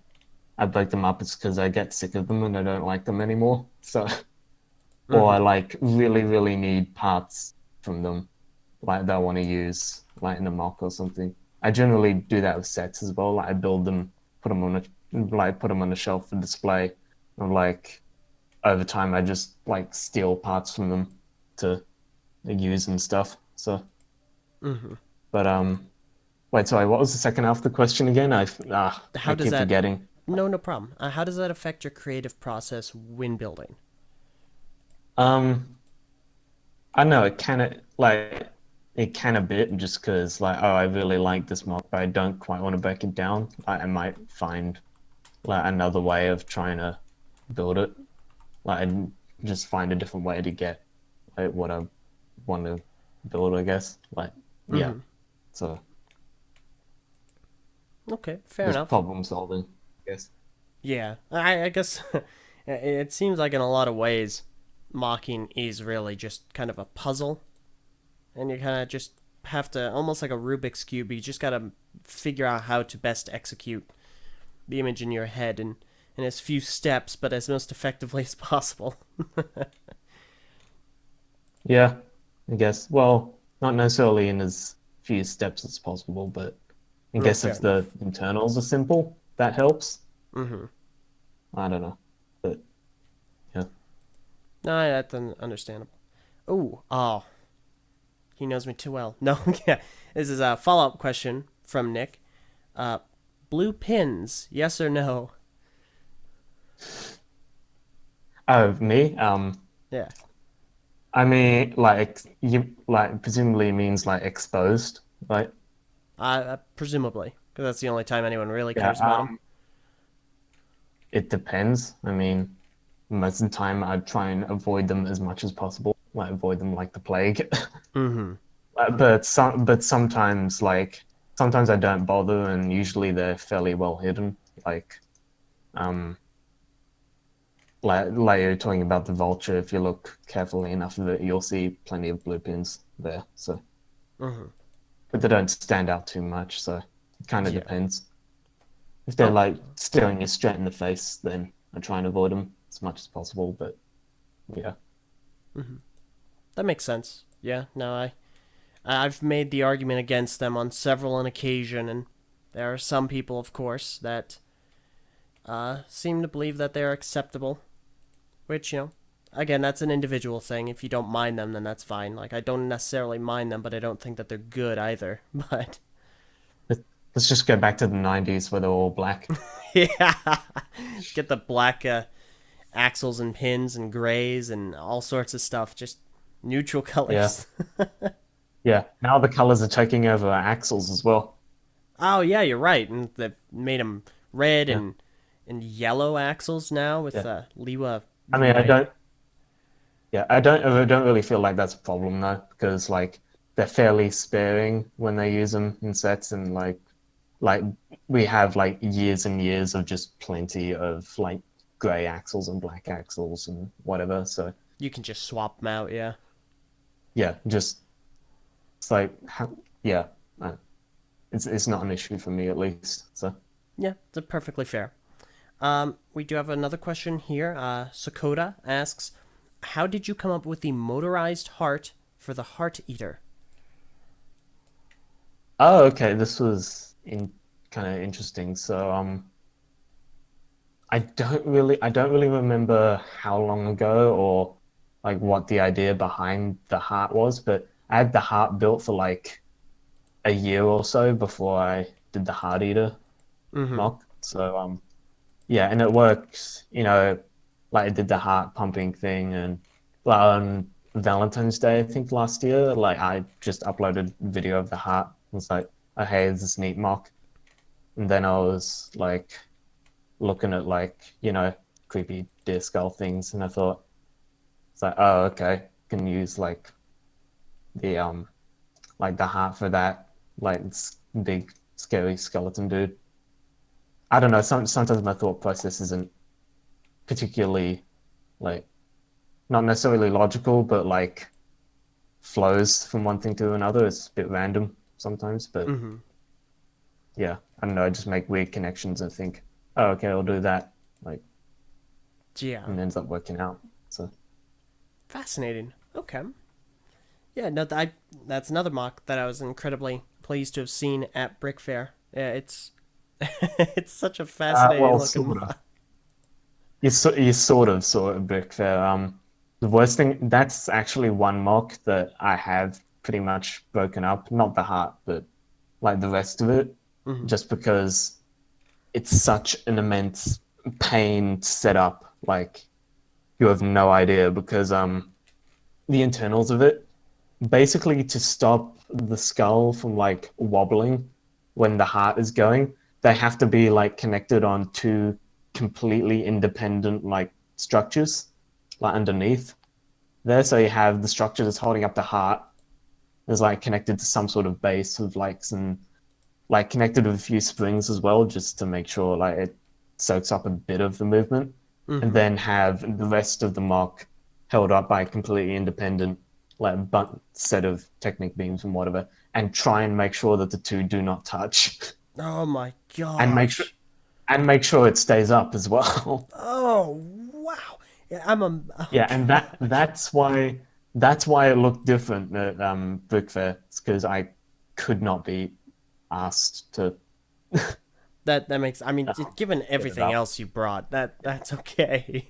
I break them up, it's because I get sick of them and I don't like them anymore. So, or I Mm-hmm. like really, really need parts from them, like that I want to use, like in a mock or something. I generally do that with sets as well. Like I build them, put them on a shelf for display, and like over time, I just like steal parts from them to use and stuff. So, Mm-hmm. but wait, sorry, what was the second half of the question again? How I does keep that? forgetting. No problem. How does that affect your creative process when building? Um, I know it kind of like it can a bit just because like oh I really like this mod but I don't quite want to break it down. Like, I might find like another way of trying to build it. Like and just find a different way to get like what I want to build. I guess like yeah. Mm-hmm. So Okay, fair just enough. problem solving. I guess. Yeah, I guess it seems like in a lot of ways, mocking is really just kind of a puzzle, and you kind of just have to almost like a Rubik's cube. You just gotta figure out how to best execute the image in your head in as few steps, but as most effectively as possible. Yeah, I guess. Well, not necessarily in as few steps as possible, but I No, guess fair if the enough. internals are simple, that helps. Mm-hmm. I don't know. But yeah. No, that's understandable. Oh, he knows me too well. No, yeah, this is a follow up question from Nick. Uh, blue pins, yes or no? Oh, me? Yeah, I mean, like you like presumably means like exposed, right? presumably, because that's the only time anyone really Yeah. cares about them. It depends. I mean, most of the time I'd try and avoid them as much as possible, like avoid them like the plague. Mm-hmm. But sometimes sometimes I don't bother, and usually they're fairly well hidden. Like um, like you're talking about the vulture. If you look carefully enough of it, you'll see plenty of blue pins there. So, Mm-hmm. but they don't stand out too much. So it kind of Yeah. depends. If they're Okay. like staring you straight in the face, then I try and avoid them as much as possible. But yeah, Mm-hmm. That makes sense. Yeah. No, I've made the argument against them on several an occasion, and there are some people, of course, that seem to believe that they're acceptable. Which again, that's an individual thing. If you don't mind them, then that's fine. Like I don't necessarily mind them, but I don't think that they're good either. But Let- let's just go back to the '90s where they're all black. yeah, get the black axles and pins and grays and all sorts of stuff. Just neutral Yeah, colors. yeah. Now the colors are taking over axles as well. Oh yeah, you're right. And they've made them red Yeah, and yellow axles now with yeah. Liwa I mean, I United. don't. Yeah, I don't really feel like that's a problem though, because like they're fairly sparing when they use them in sets, and like we have like years and years of just plenty of like gray axles and black axles and whatever. So You can just swap them out, yeah. yeah, just it's like yeah, uh, it's not an issue for me at least. So Yeah, that's perfectly fair. We do have another question here. Sakota asks, how did you come up with the motorized heart for the heart eater? oh, okay, this was in kind of interesting. So I don't really remember how long ago or like what the idea behind the heart was, but I had the heart built for like a year or so before I did the heart eater Mm-hmm. mock. So yeah, and it works, like I did the heart pumping thing, and on Valentine's Day, I think last year, like I just uploaded video of the heart. It was like, oh hey, this is neat mock. And then I was like looking at like, creepy deer skull things, and I thought it's like, oh okay, can use the like the heart for that, like it's big scary skeleton dude. I don't know, sometimes my thought process isn't particularly like not necessarily logical, but like flows from one thing to another. It's a bit random sometimes, but Mm-hmm. yeah, I don't know. I just make weird connections and think, oh, okay, I'll do that, like, Yeah. and it ends up working out. So Fascinating. Okay. Yeah, no, that's another mock that I was incredibly pleased to have seen at Brick Fair. Yeah, it's it's such a fascinating well, looking sort of. mock. You sort of brick fair. The worst thing that's actually one mock that I have pretty much broken up. Not the heart, but like the rest of it, Mm-hmm. just because it's such an immense pain to set up. Like you have no idea because the internals of it basically to stop the skull from like wobbling when the heart is going, they have to be like connected on two completely independent like structures like underneath there. So you have the structure that's holding up the heart is like connected to some sort of base with like some like connected with a few springs as well, just to make sure like it soaks up a bit of the movement, and Mm-hmm. then have the rest of the mock held up by a completely independent like set of technique beams and whatever, and try and make sure that the two do not touch, Oh my and make sure gosh. it stays up as well. Oh wow. Yeah, I'm a oh Yeah, and gosh. that's why it looked different at Brick Fair. It's because I could not be asked to That makes. I mean, given get it everything up. else you brought, that's okay.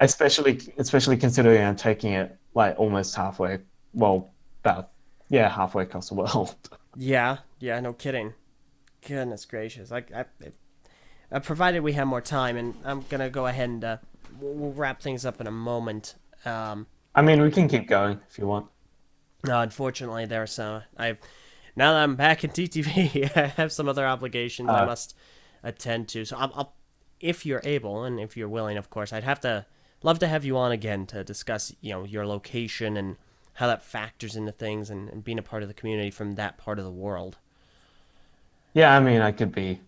Especially considering I'm taking it like almost halfway. Well, about yeah, halfway across the world. Yeah. Yeah. No kidding. Goodness gracious. Provided we have more time, and I'm gonna go ahead and we'll wrap things up in a moment. Um, I mean, we can keep going if you want. no, unfortunately, there's I now that I'm back in TTV, I have some other obligations I Uh, must attend to. So if you're able and if you're willing, of course, I'd have to love to have you on again to discuss, your location and how that factors into things and being a part of the community from that part of the world. yeah, I mean, I could be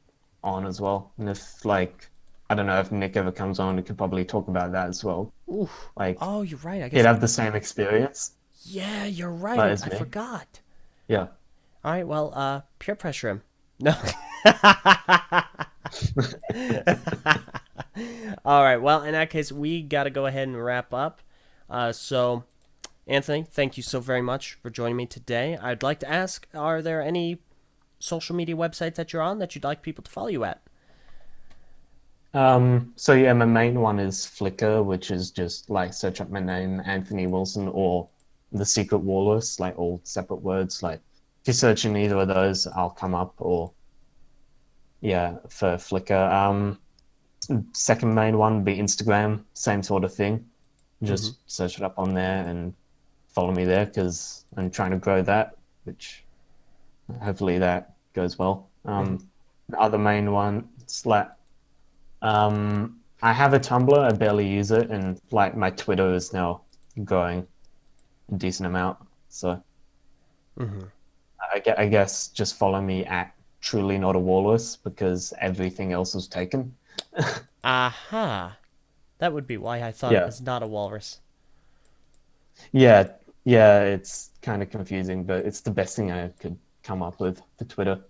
on as well, and if like I don't know if Nick ever comes on, we could probably talk about that as well. Ooh. Like Oh, you're right. I he'd guess. have the same experience Yeah, you're right. I, as I me. forgot. Yeah. All right. Well, peer pressure him. No. All right. Well, in that case, we got to go ahead and wrap up. So, Anthony, thank you so very much for joining me today. I'd like to ask, are there any social media websites that you're on that you'd like people to follow you at? So yeah, my main one is Flickr, which is just like search up my name, Anthony Wilson, or the Secret Walrus, like all separate words. Like if you search in either of those, I'll come up. Or yeah, for Flickr. Second main one would be Instagram, same sort of thing. Mm-hmm. Just search it up on there and follow me there because I'm trying to grow that, which hopefully that goes well. Mm-hmm. The other main one, Slack. I have a Tumblr. I barely use it, and like my Twitter is now growing a decent amount. So Mm-hmm. I guess just follow me at truly not a walrus because everything else was taken. Aha. That would be why I thought it Yeah, was not a walrus. yeah, yeah. It's kind of confusing, but it's the best thing I could come up with for Twitter.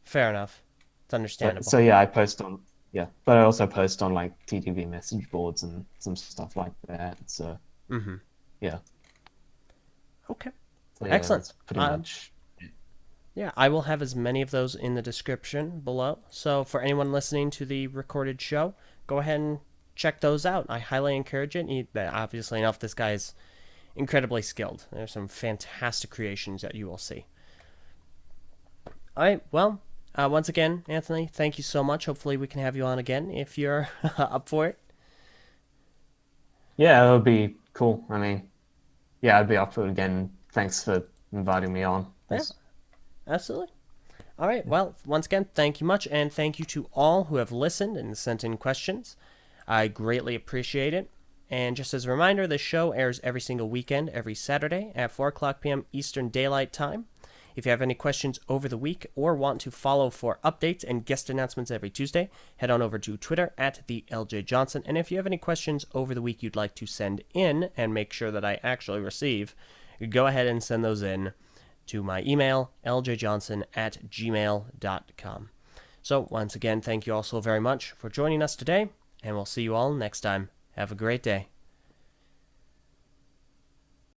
Fair enough. It's But understandable. so yeah, I post on yeah, but I also post on like TTV message boards and some stuff like that. So Mm-hmm. yeah, Okay. so yeah, Excellent. that's pretty much Yeah, I will have as many of those in the description below. So for anyone listening to the recorded show, go ahead and check those out. I highly encourage it. Obviously enough, this guy is incredibly skilled. There's some fantastic creations that you will see. All right, well, once again, Anthony, thank you so much. Hopefully we can have you on again if you're up for it. yeah, it would be cool. I mean, yeah, I'd be up for it again. Thanks for inviting me on. Yeah, absolutely. All right, well, once again, thank you much, and thank you to all who have listened and sent in questions. I greatly appreciate it. And just as a reminder, this show airs every single weekend, every Saturday at 4 o'clock p.m. Eastern Daylight Time. If you have any questions over the week or want to follow for updates and guest announcements every Tuesday, head on over to Twitter at the Eljay Johnsen. And if you have any questions over the week you'd like to send in and make sure that I actually receive, go ahead and send those in to my email, ljjohnson@gmail.com. So once again, thank you all so very much for joining us today, and we'll see you all next time. Have a great day.